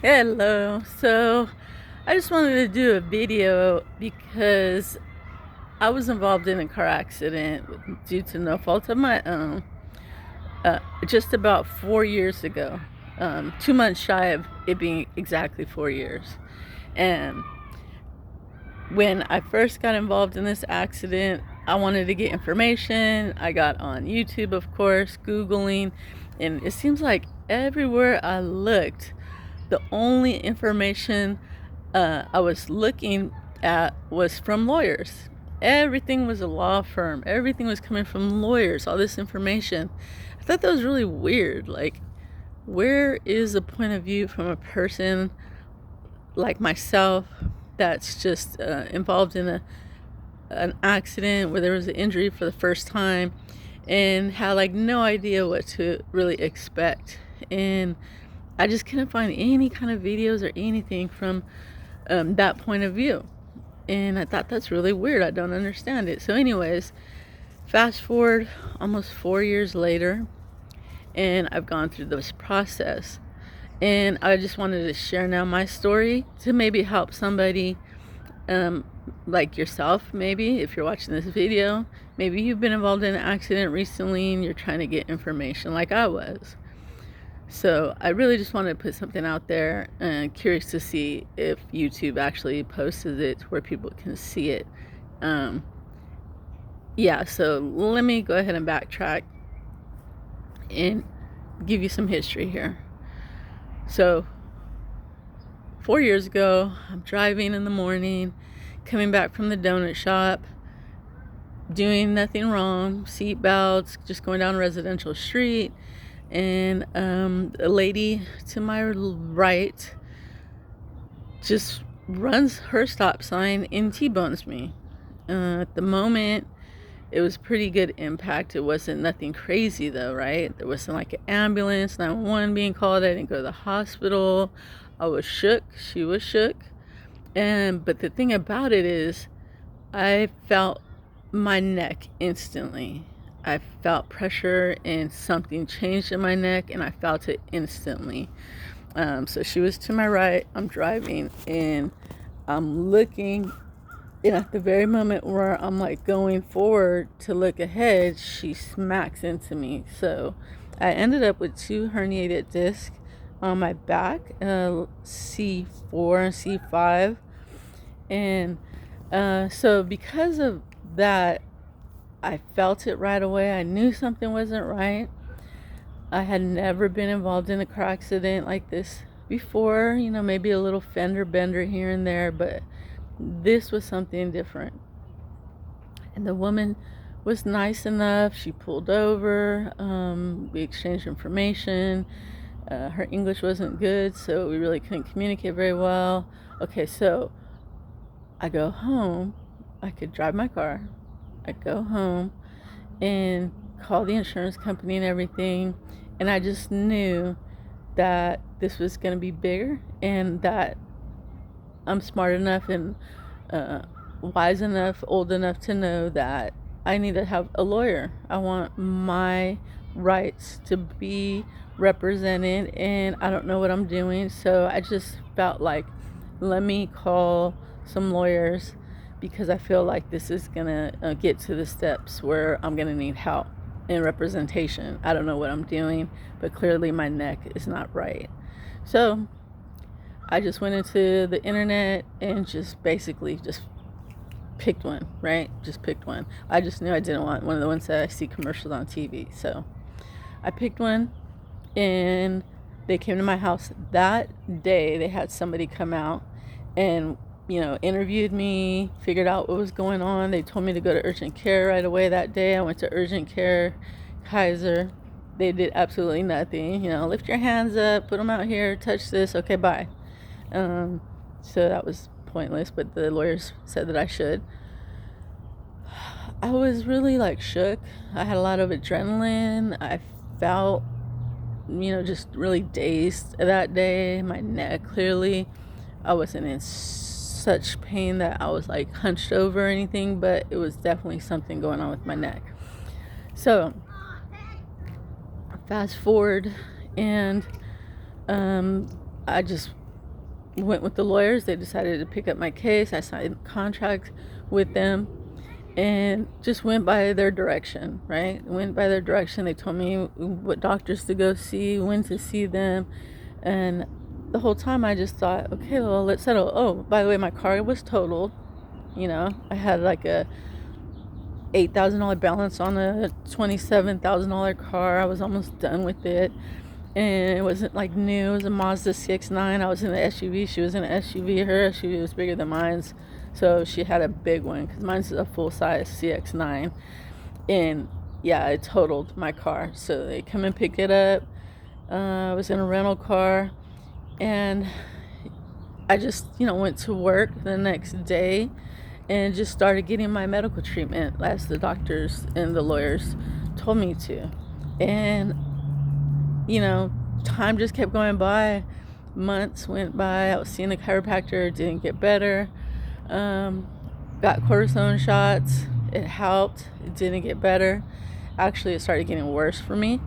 Hello. So I just wanted to do a video because I was involved in a car accident due to no fault of my own just about 4 years ago. 2 months shy of it being exactly 4 years. And when I first got involved in this accident, I wanted to get information. I got on YouTube, of course, Googling, and it seems like everywhere I looked, the only information I was looking at was from lawyers. Everything was a law firm. Everything was coming from lawyers, all this information. I thought that was really weird. Like, where is the point of view from a person like myself that's just involved in an accident where there was an injury for the first time and had like no idea what to really expect? And I just couldn't find any kind of videos or anything from that point of view. And I thought that's really weird. I don't understand it. So anyways, fast forward almost 4 years later, and I've gone through this process. And I just wanted to share now my story to maybe help somebody like yourself. Maybe if you're watching this video, maybe you've been involved in an accident recently and you're trying to get information like I was. So I really just wanted to put something out there, and curious to see if YouTube actually posted it where people can see it. Yeah, so let me go ahead and backtrack and give you some history here. So 4 years ago, I'm driving in the morning, coming back from the donut shop, doing nothing wrong, seat belts, just going down a residential street, and a lady to my right just runs her stop sign and T-bones me. At the moment, it was pretty good impact. It wasn't nothing crazy though, right? There wasn't like an ambulance, 911 being called. I didn't go to the hospital. I was shook. She was shook. But the thing about it is, I felt my neck instantly. I felt pressure and something changed in my neck, and I felt it instantly. So she was to my right. I'm driving and I'm looking, and at the very moment where I'm like going forward to look ahead, she smacks into me. So I ended up with 2 herniated discs on my back, C4 and C5. And so because of that, I felt it right away. I knew something wasn't right. I had never been involved in a car accident like this before, maybe a little fender bender here and there, but this was something different. And the woman was nice enough. She pulled over. We exchanged information. Her English wasn't good, so we really couldn't communicate very well. Okay, so I go home. I could drive my car. I go home and call the insurance company and everything, and I just knew that this was going to be bigger, and that I'm smart enough and wise enough, old enough to know that I need to have a lawyer. I want my rights to be represented, and I don't know what I'm doing. So I just felt like, let me call some lawyers, because I feel like this is gonna get to the steps where I'm gonna need help and representation. I don't know what I'm doing, but clearly my neck is not right. So I just went into the internet and just basically just picked one, right? Just picked one. I just knew I didn't want one of the ones that I see commercials on TV. So I picked one, and they came to my house that day. They had somebody come out and interviewed me, figured out what was going on. They told me to go to urgent care right away that day. I went to urgent care, Kaiser. They did absolutely nothing. Lift your hands up, put them out here, touch this, okay, bye. So that was pointless, but the lawyers said that I should. I was really shook. I had a lot of adrenaline. I felt, just really dazed that day. My neck, clearly, I wasn't in such pain that I was hunched over or anything, but it was definitely something going on with my neck. So fast forward, and I just went with the lawyers. They decided to pick up my case. I signed contracts with them and just went by their direction, right? Went by their direction. They told me what doctors to go see, when to see them. And the whole time I just thought, okay, well, let's settle. Oh, by the way, my car was totaled. I had like a $8,000 balance on a $27,000 car. I was almost done with it. And it wasn't like new. It was a Mazda CX-9. I was in the SUV. She was in an SUV. Her SUV was bigger than mine's. So she had a big one because mine's a full-size CX-9. And yeah, it totaled my car. So they come and pick it up. I was in a rental car. And I just, went to work the next day and just started getting my medical treatment as the doctors and the lawyers told me to. And time just kept going by. Months went by. I was seeing a chiropractor. It didn't get better. Got cortisone shots. It helped. It didn't get better. Actually, it started getting worse for me.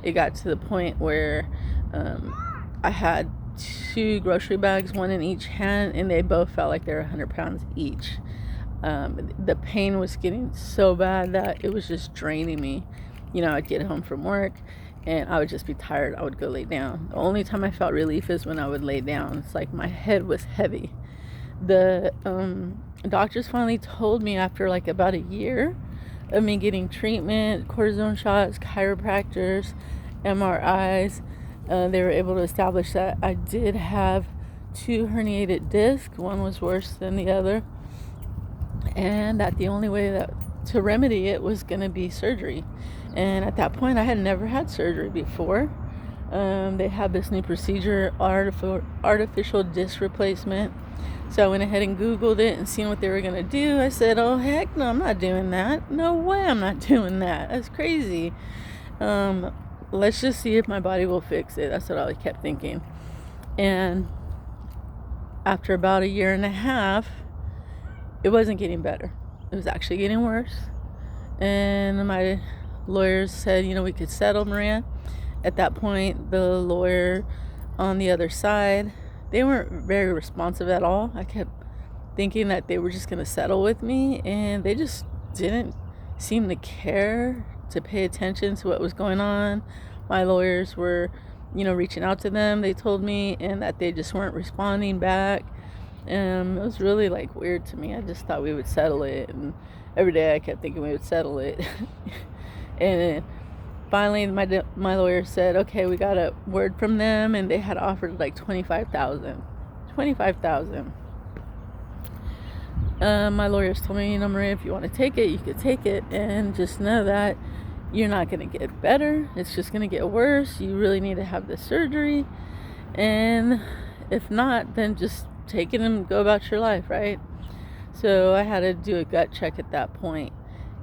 It got to the point where I had 2 grocery bags, one in each hand, and they both felt like they were 100 pounds each. The pain was getting so bad that it was just draining me. I'd get home from work and I would just be tired. I would go lay down. The only time I felt relief is when I would lay down. It's like my head was heavy. The doctors finally told me after like about a year of me getting treatment, cortisone shots, chiropractors, MRIs, they were able to establish that I did have 2 herniated discs. One was worse than the other. And that the only way to remedy it was going to be surgery. And at that point, I had never had surgery before. They had this new procedure, artificial disc replacement. So I went ahead and Googled it and seen what they were going to do. I said, oh, heck no, I'm not doing that. No way I'm not doing that. That's crazy. Let's just see if my body will fix it. That's what I kept thinking. And after about a year and a half, it wasn't getting better. It was actually getting worse. And my lawyers said, we could settle, Maria. At that point, the lawyer on the other side, they weren't very responsive at all. I kept thinking that they were just going to settle with me, and they just didn't seem to care, to pay attention to what was going on. My lawyers were, reaching out to them, they told me, and that they just weren't responding back. It was really like weird to me. I just thought we would settle it, and every day I kept thinking we would settle it. And finally my lawyer said, okay, we got a word from them, and they had offered like $25,000. My lawyers told me, Maria, if you want to take it, you could take it, and just know that you're not going to get better. It's just going to get worse. You really need to have this surgery, and if not, then just take it and go about your life, right? So I had to do a gut check at that point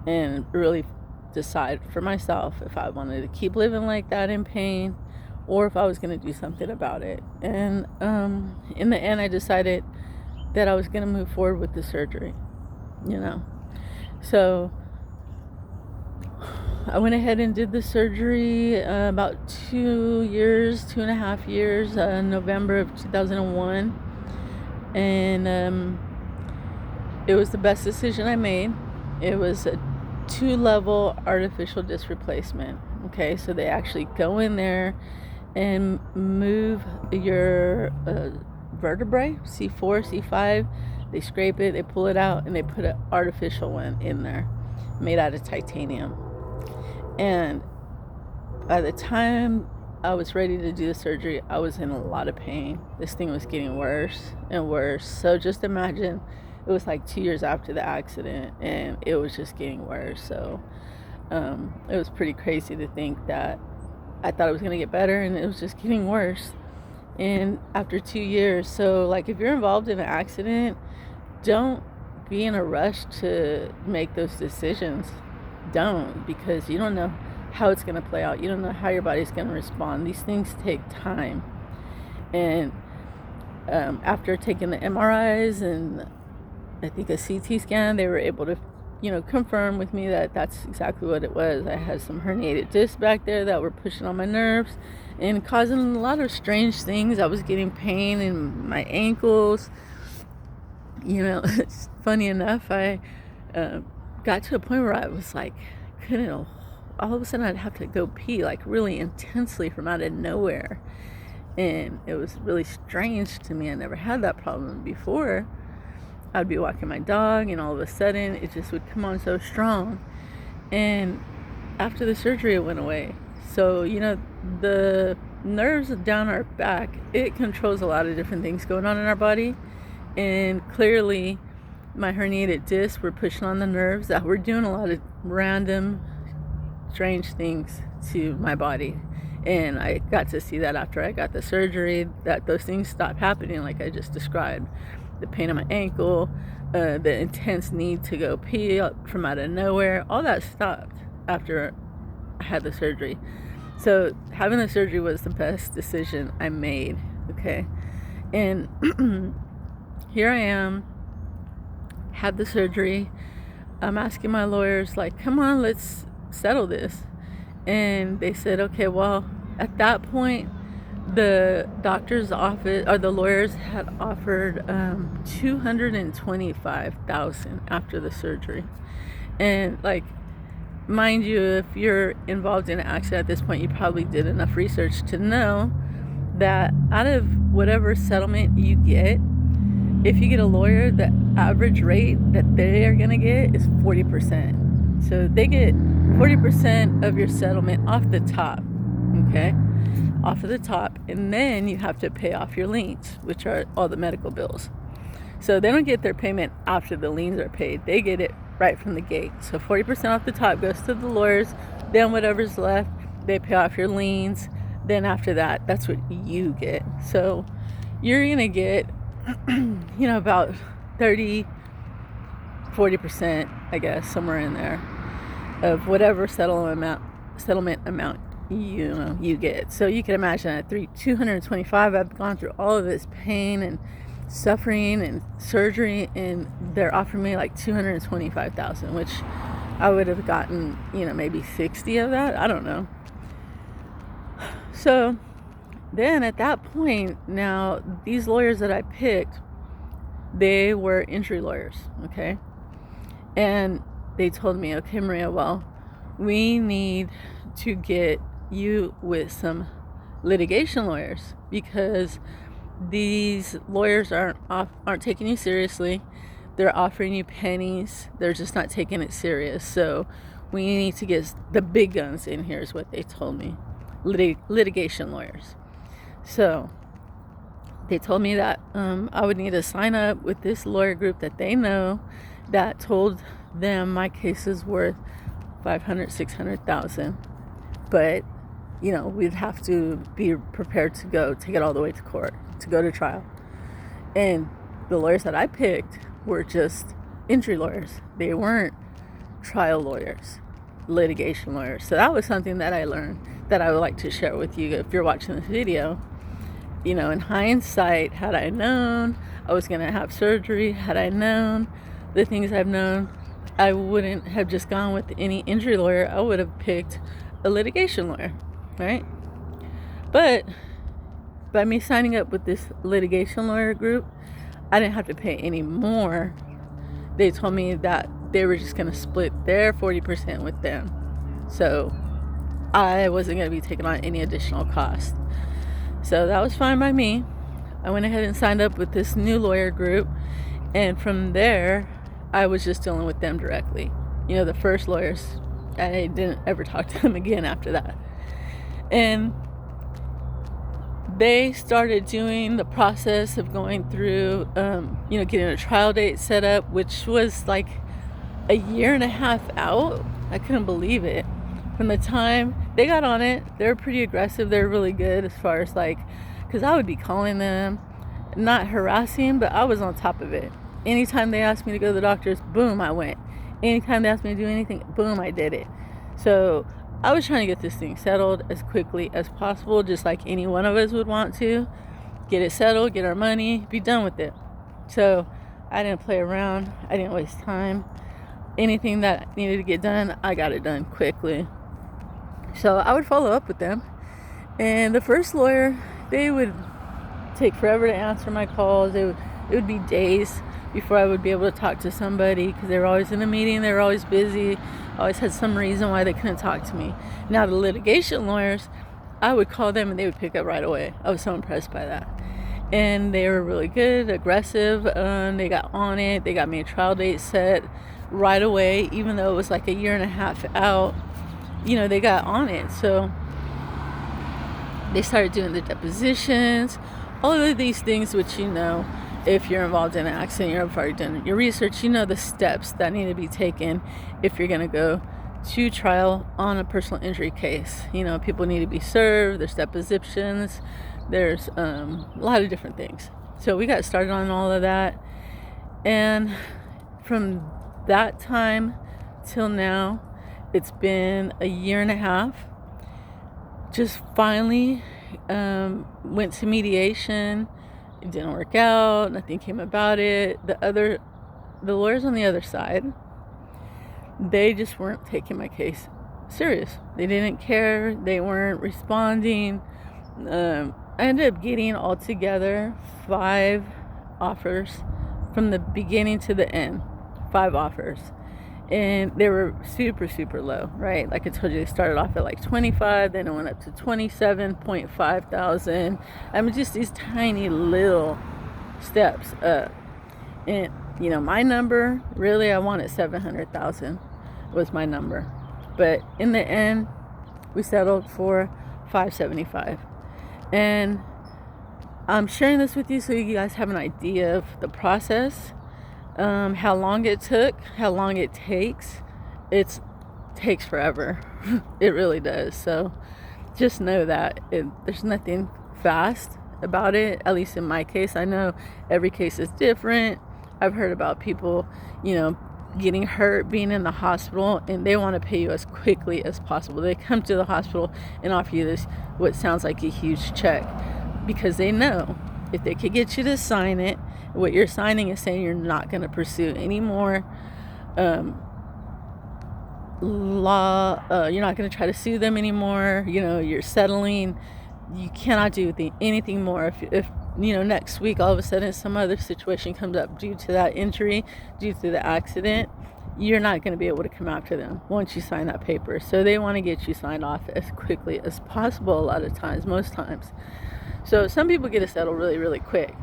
and really decide for myself if I wanted to keep living like that in pain or if I was going to do something about it. And in the end, I decided that I was going to move forward with the surgery, So I went ahead and did the surgery about 2.5 years, November of 2001. And it was the best decision I made. It was a 2-level artificial disc replacement. Okay, so they actually go in there and move your vertebrae, C4, C5. They scrape it, they pull it out, and they put an artificial one in there made out of titanium. And by the time I was ready to do the surgery, I was in a lot of pain. This thing was getting worse and worse. So just imagine, it was like 2 years after the accident, and it was just getting worse. So it was pretty crazy to think that I thought it was going to get better, and it was just getting worse. And after 2 years, so like if you're involved in an accident, don't be in a rush to make those decisions. Don't, because you don't know how it's going to play out. You don't know how your body's going to respond. These things take time. And after taking the MRIs and I think a CT scan, they were able to confirmed with me that that's exactly what it was. I had some herniated discs back there that were pushing on my nerves and causing a lot of strange things. I was getting pain in my ankles. It's funny enough, I got to a point where I was like, couldn't, all of a sudden I'd have to go pee like really intensely from out of nowhere. And it was really strange to me. I never had that problem before. I'd be walking my dog and all of a sudden it just would come on so strong. And after the surgery, it went away. So, the nerves down our back, it controls a lot of different things going on in our body. And clearly, my herniated discs were pushing on the nerves that were doing a lot of random, strange things to my body. And I got to see that after I got the surgery, that those things stopped happening like I just described. The pain in my ankle, the intense need to go pee from out of nowhere, all that stopped after I had the surgery. So having the surgery was the best decision I made, okay? And here I am, had the surgery. I'm asking my lawyers, like, come on, let's settle this. And they said, okay, well, at that point, the doctor's office or the lawyers had offered $225,000 after the surgery. And like, mind you, if you're involved in an accident at this point, you probably did enough research to know that out of whatever settlement you get, if you get a lawyer, the average rate that they are going to get is 40%. So they get 40% of your settlement off the top, okay? Off of the top, and then you have to pay off your liens, which are all the medical bills. So they don't get their payment after the liens are paid. They get it right from the gate. So 40% off the top goes to the lawyers, then whatever's left, they pay off your liens. Then after that, that's what you get. So you're gonna get, about 30-40%, I guess, somewhere in there, of whatever settlement amount you get. So you can imagine at $225, I've gone through all of this pain and suffering and surgery, and they're offering me like $225,000, which I would have gotten, maybe 60 of that. I don't know. So then at that point, now these lawyers that I picked, they were injury lawyers, okay? And they told me, okay, Maria, well, we need to get you with some litigation lawyers because these lawyers aren't taking you seriously. They're offering you pennies. They're just not taking it serious. So we need to get the big guns in here is what they told me. Litigation lawyers. So they told me that I would need to sign up with this lawyer group that they know that told them my case is worth $500,000-$600,000. But, we'd have to be prepared to go take it all the way to court, to go to trial. And the lawyers that I picked were just injury lawyers. They weren't trial lawyers, litigation lawyers. So that was something that I learned that I would like to share with you if you're watching this video. In hindsight, had I known I was going to have surgery, had I known the things I've known, I wouldn't have just gone with any injury lawyer. I would have picked a litigation lawyer, right? But by me signing up with this litigation lawyer group, I didn't have to pay any more. They told me that they were just going to split their 40% with them. So I wasn't going to be taking on any additional cost. So that was fine by me. I went ahead and signed up with this new lawyer group. And from there, I was just dealing with them directly. The first lawyers, I didn't ever talk to them again after that. And they started doing the process of going through, getting a trial date set up, which was like a year and a half out. I couldn't believe it. From the time they got on it, they were pretty aggressive. They're really good as far as because I would be calling them, not harassing, but I was on top of it. Anytime they asked me to go to the doctors, boom, I went. Anytime they asked me to do anything, boom, I did it. So I was trying to get this thing settled as quickly as possible, just like any one of us would want to. Get it settled, get our money, be done with it. So I didn't play around. I didn't waste time. anything that needed to get done, I got it done quickly. So I would follow up with them. And the first lawyer, they would take forever to answer my calls. It would be days before I would be able to talk to somebody because they were always in a meeting, they were always busy, always had some reason why they couldn't talk to me. Now the litigation lawyers, I would call them and they would pick up right away. I was so impressed by that. And they were really good, aggressive, they got on it, they got me a trial date set right away, even though it was like a year and a half out, they got on it. So they started doing the depositions, all of these things, which if you're involved in an accident, you've already done your research, the steps that need to be taken if you're going to go to trial on a personal injury case. People need to be served, there's depositions, there's a lot of different things. So we got started on all of that. And from that time till now, it's been a year and a half. Just finally went to mediation. It didn't work out. Nothing came about it. The lawyers on the other side, they just weren't taking my case serious. They didn't care. They weren't responding. I ended up getting altogether 5 offers from the beginning to the end. 5 offers. And they were super, super low, right? Like I told you, they started off at like 25, then it went up to 27.5 thousand. Just these tiny little steps up. And, my number, really, I wanted 700,000 was my number. But in the end, we settled for 575. And I'm sharing this with you so you guys have an idea of the process. How long it took, how long it takes. It takes forever. It really does. So just know that there's nothing fast about it, at least in my case. I know every case is different. I've heard about people, getting hurt, being in the hospital, and they want to pay you as quickly as possible. They come to the hospital and offer you this, what sounds like a huge check, because they know if they could get you to sign it, what you're signing is saying you're not going to pursue any more law. You're not going to try to sue them anymore. You're settling. You cannot do anything more. If next week all of a sudden some other situation comes up due to that injury, due to the accident, you're not going to be able to come after them once you sign that paper. So they want to get you signed off as quickly as possible a lot of times, most times. So some people get it settled really, really quick.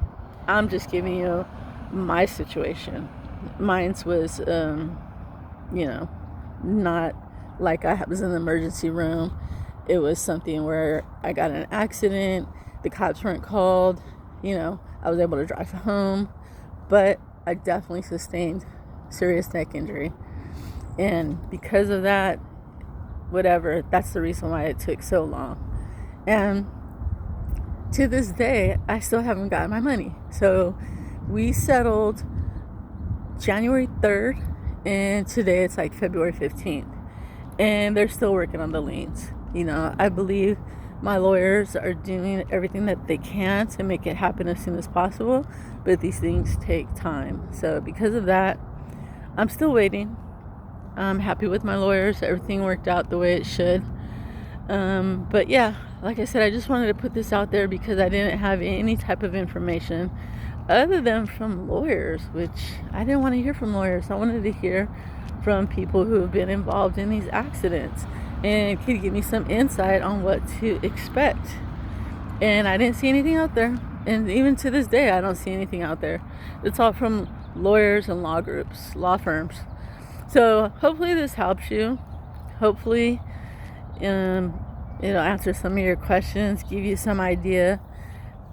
I'm just giving you my situation. Mine's was, not like I was in the emergency room. It was something where I got in an accident. The cops weren't called. I was able to drive home. But I definitely sustained serious neck injury. And because of that, that's the reason why it took so long. And to this day, I still haven't gotten my money. So we settled January 3rd, and today it's like February 15th. And they're still working on the liens. I believe my lawyers are doing everything that they can to make it happen as soon as possible, but these things take time. So because of that, I'm still waiting. I'm happy with my lawyers. Everything worked out the way it should. But yeah, like I said, I just wanted to put this out there because I didn't have any type of information other than from lawyers, which I didn't want to hear from lawyers. I wanted to hear from people who have been involved in these accidents and could give me some insight on what to expect. And I didn't see anything out there. And even to this day, I don't see anything out there. It's all from lawyers and law groups, law firms. So hopefully this helps you. Hopefully it'll answer some of your questions, give you some idea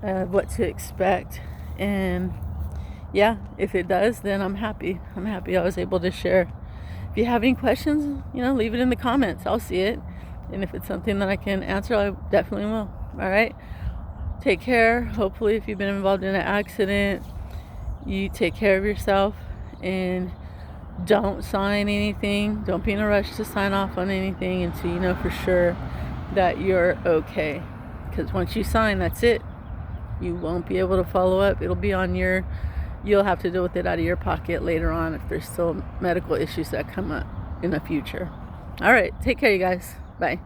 of what to expect. And yeah, if it does, then I'm happy. I'm happy I was able to share. If you have any questions, leave it in the comments. I'll see it. And if it's something that I can answer, I definitely will. All right. Take care. Hopefully, if you've been involved in an accident, you take care of yourself and don't sign anything. Don't be in a rush to sign off on anything until you know for sure that you're okay. Because once you sign, that's it. You won't be able to follow up. It'll be on your you'll have to deal with it out of your pocket later on if there's still medical issues that come up in the future. All right, take care, you guys. Bye.